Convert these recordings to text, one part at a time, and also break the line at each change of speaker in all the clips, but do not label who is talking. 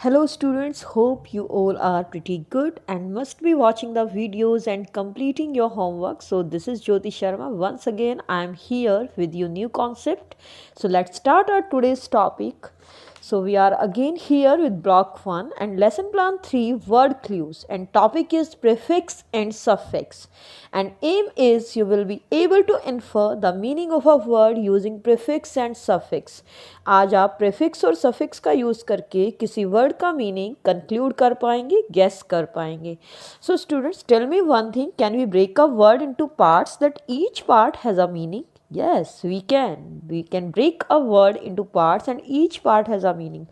Hello students, hope you all are pretty good and must be watching the videos and completing your homework. So this is Jyoti Sharma. Once again, I am here with you new concept. So let's start our today's topic. So we are again here with block 1 and lesson plan 3 word clues and topic is prefix and suffix. And aim is you will be able to infer the meaning of a word using prefix and suffix. आज आप prefix और suffix का use करके किसी word का meaning conclude कर पाएंगे, guess कर पाएंगे. So students, tell me one thing, can we break a word into parts that each part has a meaning? Yes, we can. We can break a word into parts and each part has a meaning.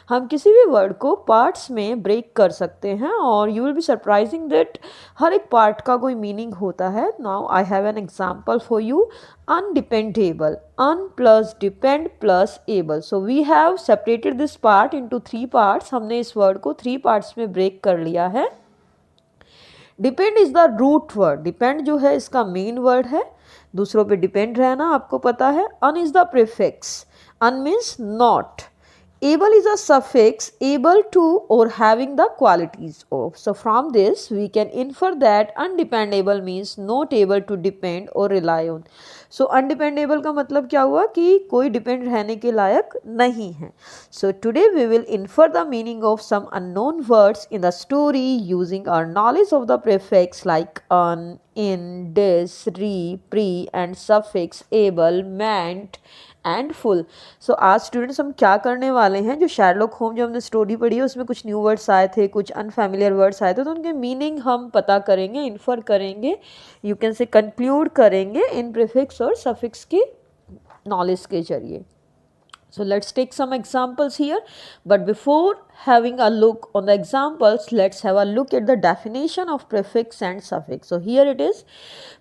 हम किसी भी word को parts में break कर सकते हैं और you will be surprising that हर एक part का कोई meaning होता है. Now I have an example for you. Undependable. Un plus depend plus able. So we have separated this part into 3 parts. हमने इस word को 3 parts में break कर लिया है. Depend is the root word. Depend जो है इसका मेन वर्ड है. दूसरों पे डिपेंड रहना आपको पता है. Un is the prefix. Un means not. able is a suffix able to or having the qualities of. So from this we can infer that undependable means not able to depend or rely on. So undependable का मतलब क्या हुआ कि कोई depend रहने के लायक नहीं है. So today we will infer the meaning of some unknown words in the story using our knowledge of the prefix like un, in, dis, re, pre and suffix able, meant and full. So आज students हम क्या करने वाले हैं, जो Sherlock home जो हमने story पढ़ी है उसमें कुछ न्यू वर्ड्स आए थे, कुछ अनफेमिलियर वर्ड्स आए थे, तो उनके मीनिंग हम पता करेंगे, इन्फर करेंगे, यू कैन से कंक्लूड करेंगे इन प्रीफिक्स और सफिक्स की नॉलेज के जरिए. So let's take some examples here, but before having a look on the examples, let's have a look at the definition of prefix and suffix. So here it is.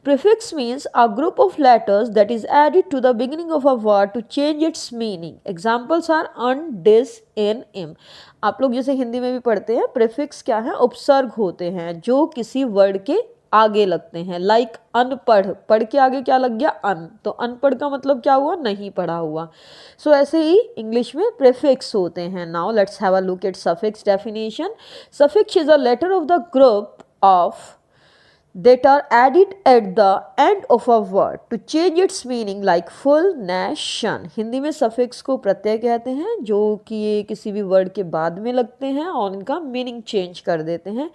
Prefix means a group of letters that is added to the beginning of a word to change its meaning. Examples are un, dis, in, im. आप लोग जैसे हिंदी में भी पढ़ते हैं, prefix क्या है, उपसर्ग होते हैं जो किसी वर्ड के आगे लगते हैं. लाइक अनपढ़, पढ़ के आगे क्या लग गया, अन, तो अनपढ़ का मतलब क्या हुआ, नहीं पढ़ा हुआ. सो ऐसे ही इंग्लिश में प्रीफिक्स होते हैं. Now let's have a look at suffix definition. Suffix is a letter of the group of that are added at the end of a word to change its meaning like full, nation. Hindi में suffix को प्रत्यय कहते हैं जो कि ये किसी भी word के बाद में लगते हैं और इनका मीनिंग चेंज कर देते हैं.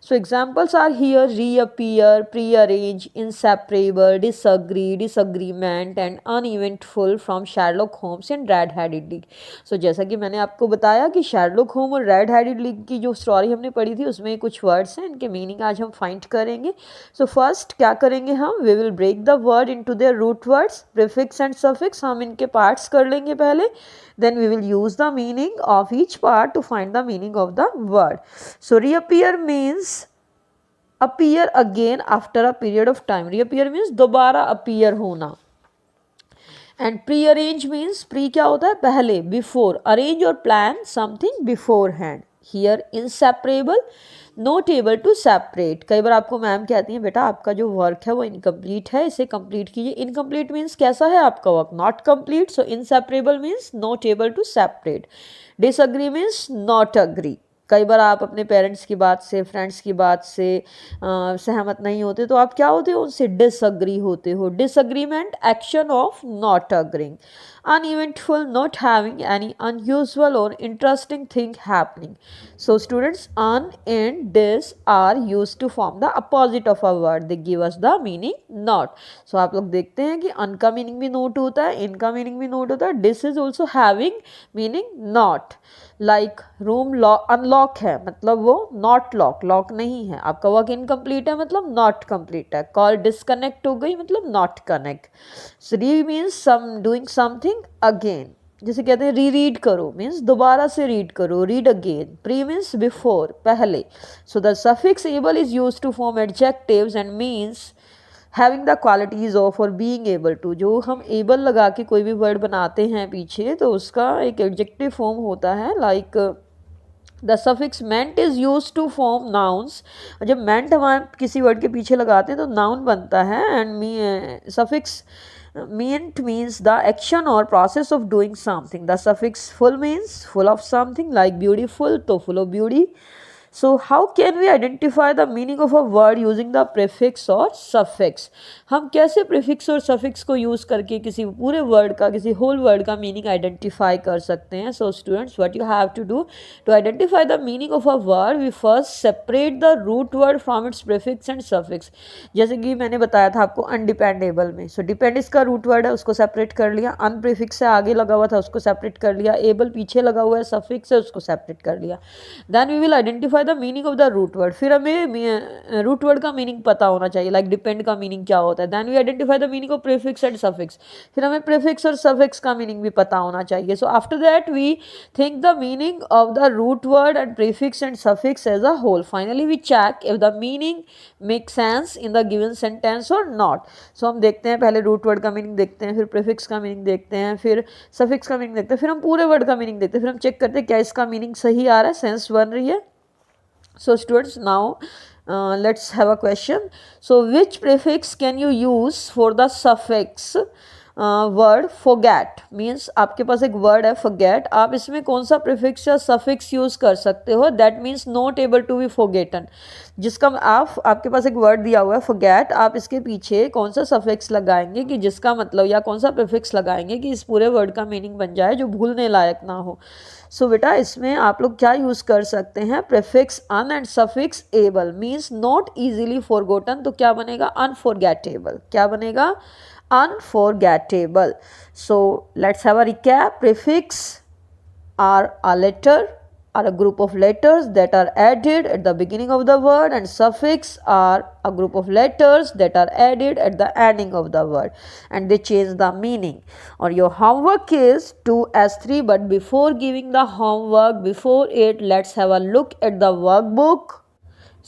So examples are here reappear, prearrange, inseparable, disagree, disagreement and uneventful from Sherlock Holmes and red headed league. So जैसा कि मैंने आपको बताया कि शार्लॉक होम और रेड हेडेड लीग की जो स्टोरी हमने पढ़ी थी उसमें कुछ वर्ड्स हैं, इनके मीनिंग आज हम फाइंड करेंगे. सो फर्स्ट क्या करेंगे हम, we will break the word into their root words. Prefix and suffix हम इनके पार्ट्स कर लेंगे पहले, then we will use the meaning of each part to find the meaning of the word. So reappear means appear again after a period of time. Reappear means दोबारा appear होना. And pre arrange means, pre क्या होता है, पहले, before, arrange और plan something beforehand. Here inseparable, not able to separate. कई बार आपको मैम कहती हैं बेटा आपका जो वर्क है वो इनकम्प्लीट है, इसे कंप्लीट कीजिए. इनकम्प्लीट मीन्स कैसा है आपका work, not complete. So inseparable means not able to separate. Disagree means not agree. कई बार आप अपने पेरेंट्स की बात से, फ्रेंड्स की बात से सहमत नहीं होते तो आप क्या होते हो, उनसे डिसअग्री होते हो. Disagreement, action of not agreeing. uneventful, not having any unusual or interesting thing happening. So students, un and dis are used to form the opposite of a word. They give us the meaning not. So आप लोग देखते हैं कि un का meaning भी not होता है, in का meaning भी not होता है. Dis is also having meaning not. Like room unlock है मतलब वो नॉट लॉक, लॉक नहीं है. आपका वर्क इनकम्प्लीट है मतलब नॉट कंप्लीट है. कॉल डिसकनेक्ट हो गई मतलब नॉट कनेक्ट. री मीन्स सम डूइंग समथिंग अगेन, जैसे कहते हैं री रीड करो मीन्स दोबारा से रीड करो, read again. Pre means before, पहले. So the suffix able is used to form adjectives and means having the qualities of or being able to. जो हम एबल लगा के कोई भी वर्ड बनाते हैं पीछे तो उसका एक एडजेक्टिव फॉर्म होता है. Like the suffix ment is use to form nouns. जब मेंट हमारे किसी वर्ड के पीछे लगाते हैं तो नाउन बनता है. And suffix Meant means the action or process of doing something. The suffix full means full of something, like beautiful, तो full of beauty. So how can we identify the meaning of a word using the prefix or suffix? हम कैसे prefix और suffix को use करके किसी पूरे word का, किसी whole word का meaning identify कर सकते हैं? So students, what you have to do to identify the meaning of a word, we first separate the root word from its prefix and suffix. जैसे कि मैंने बताया था आपको undependable में, so depend इसका root word है, उसको separate कर लिया, unprefix से आगे लगा हुआ था उसको separate कर लिया, able पीछे लगा हुआ है suffix है उसको separate कर लिया. Then we will identify the meaning of the root word. फिर हमें रूट वर्ड का मीनिंग पता होना चाहिए, लाइक डिपेंड का मीनिंग क्या होता है. Then we identify the meaning of prefix and suffix. फिर हमें प्रीफिक्स और सफिक्स का मीनिंग भी पता होना चाहिए. So after that we think the meaning of the root word and prefix and suffix as a whole. Finally we check if the meaning make sense in the given sentence और not. सो हम देखते हैं, पहले root word का meaning देखते हैं, फिर प्रीफिक्स का मीनिंग देखते हैं, फिर सफिक्स का मीनिंग देखते हैं, फिर हम पूरे वर्ड का मीनिंग देखते हैं, फिर हम चेक करते हैं क्या इसका मीनिंग सही आ रहा है, सेंस बन रही है. So students, now let's have a question. So which prefix can you use for the suffix word forget? Means आपके पास एक word है forget, आप इसमें कौन सा prefix या suffix use कर सकते हो? That means not able to be forgotten. जिसका आपके पास एक word दिया हुआ है forget, आप इसके पीछे कौन सा suffix लगाएंगे कि जिसका मतलब, या कौन सा prefix लगाएंगे कि इस पूरे word का meaning बन जाए जो भूलने लायक ना हो. सो बेटा इसमें आप लोग क्या यूज़ कर सकते हैं? Prefix un and suffix able means not easily forgotten, तो क्या बनेगा? अनफॉरगेटेबल. क्या बनेगा? Unforgettable. So let's have a recap. Prefix are a letter, are a group of letters that are added at the beginning of the word, and suffix are a group of letters that are added at the ending of the word, and they change the meaning. Or your homework is 2S3, but before giving the homework, before it, let's have a look at the workbook.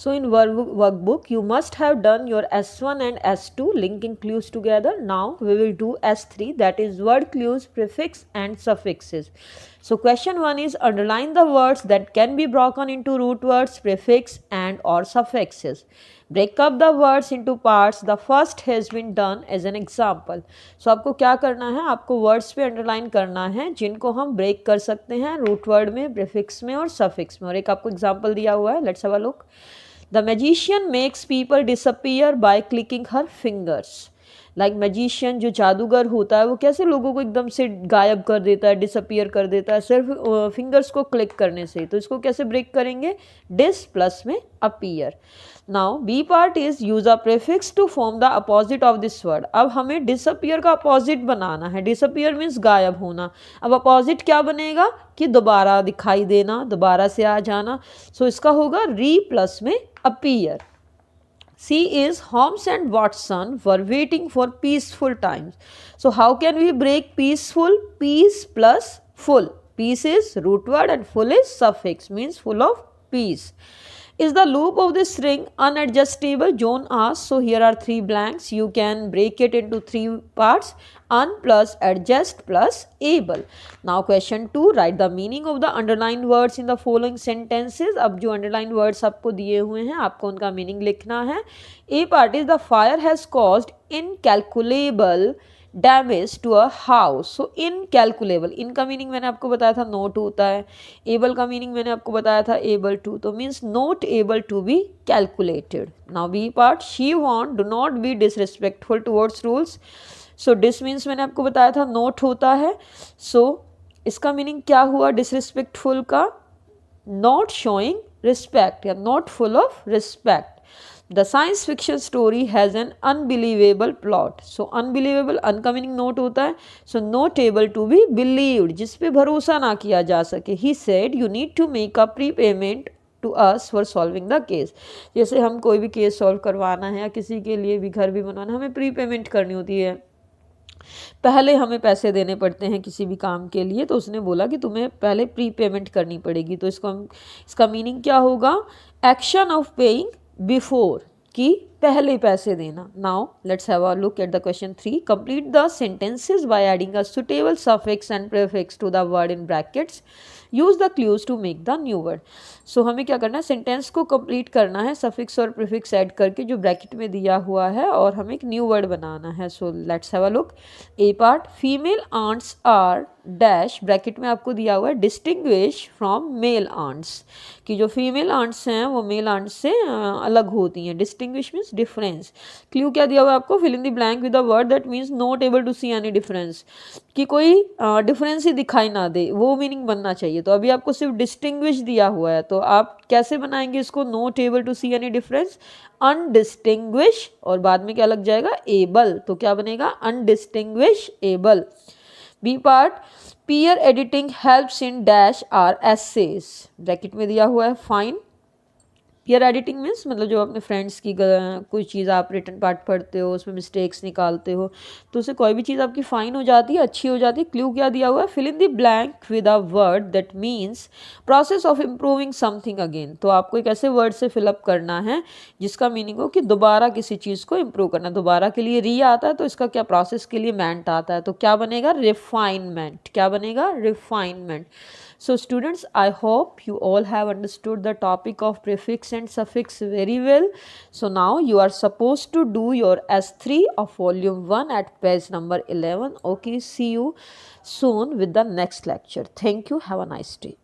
So in workbook, you must have done your S1 and S2 linking clues together. Now we will do S3, that is word clues, prefix and suffixes. So question 1 is underline the words that can be broken into root words, prefix and or suffixes. Break up the words into parts. The first has been done as an example. So आपको क्या करना है? आपको words पे underline करना है जिनको हम break कर सकते हैं root word में, prefix में और suffix में. और एक आपको example दिया हुआ है, let's have a look. The magician makes people disappear by clicking her fingers. Like magician जो जादूगर होता है वो कैसे लोगों को एकदम से गायब कर देता है, डिसअपियर कर देता है सिर्फ फिंगर्स को क्लिक करने से. तो इसको कैसे ब्रेक करेंगे? डिस प्लस में appear. Now B part is use a prefix to form the opposite of this word. अब हमें डिसअपियर का अपोजिट बनाना है. डिसअपियर मीन्स गायब होना. अब अपोजिट क्या बनेगा? कि दोबारा दिखाई देना, दोबारा से आ जाना. सो इसका होगा री प्लस में appear. C is Holmes and Watson were waiting for peaceful times. So how can we break peaceful? Peace plus full. Peace is root word and full is suffix, means full of peace. Is the loop of this string unadjustable? John asks. So here are 3 blanks. You can break it into 3 parts. Un plus adjust plus able. Now question 2. Write the meaning of the underlined words in the following sentences. अब जो underlined words आपको दिए हुए हैं आपको उनका meaning लिखना है. A part is the fire has caused incalculable damage to a house. So incalculable, इनका मीनिंग मैंने आपको बताया था नोट होता है. एबल का मीनिंग मैंने आपको बताया था एबल टू, तो means not able to be calculated. Now B part, she won't do not be disrespectful towards rules. So dis means मैंने आपको बताया था नोट होता है. सो इसका मीनिंग क्या हुआ डिसरिस्पेक्टफुल का? नॉट शोइंग रिस्पेक्ट या not full of respect. The science fiction story has an unbelievable plot. So unbelievable, un का मीनिंग नोट होता है. So not able to be believed, जिस पे भरोसा ना किया जा सके. He said you need to make a prepayment to us for solving the case. जैसे हम कोई भी केस सॉल्व करवाना है या किसी के लिए भी घर भी बनवाना, हमें प्री पेमेंट करनी होती है, पहले हमें पैसे देने पड़ते हैं किसी भी काम के लिए. तो उसने बोला कि तुम्हें पहले प्री पेमेंट करनी पड़ेगी. तो इसका मीनिंग क्या होगा? एक्शन ऑफ पेइंग बिफोर, कि पहले पैसे देना. Now let's have a look at the question 3. Complete the sentences by adding a suitable suffix and prefix to the word in brackets. Use the clues to make the new word. सो हमें क्या करना है, sentence को complete करना है suffix और prefix add करके जो ब्रैकेट में दिया हुआ है, और हमें एक न्यू वर्ड बनाना है। So let's have a look. A part, female ants are dash, bracket में आपको दिया हुआ है डिस्टिंग्विश फ्रॉम मेल आंट्स, कि जो फीमेल आंट्स हैं वो मेल आंट्स से अलग होती हैं। Distinguish means difference. क्लू क्या दिया हुआ है आपको, fill in the blank with a word that means not able to see any difference, कि कोई डिफरेंस ही दिखाई ना दे, वो मीनिंग बनना चाहिए। तो अभी आपको सिर्फ डिस्टिंग्विश दिया हुआ है, तो आप कैसे बनाएंगे इसको, not able to see any difference, undistinguish, और बाद में क्या लग जाएगा, एबल, तो क्या बनेगा, undistinguish able. B part, peer editing helps in dash are essays, bracket में दिया हुआ है फाइन। पीयर एडिटिंग मीन्स मतलब जो अपने फ्रेंड्स की कोई चीज़ आप रिटन पार्ट पढ़ते हो, उसमें मिस्टेक्स निकालते हो, तो उससे कोई भी चीज़ आपकी फाइन हो जाती है, अच्छी हो जाती है। क्लू क्या दिया हुआ है, fill in the blank with a word that means process of improving something again. तो आपको एक ऐसे वर्ड से फिलअप करना है जिसका मीनिंग हो कि दोबारा किसी चीज़ को इम्प्रूव करना। दोबारा के लिए री आता है, तो इसका क्या प्रोसेस के लिए मेंट आता है, तो क्या बनेगा, रिफाइनमेंट। क्या बनेगा, refinement. So students, I hope you all have understood the topic of prefix and suffix very well. So now you are supposed to do your S3 of volume 1 at page number 11. Okay, see you soon with the next lecture. Thank you. Have a nice day.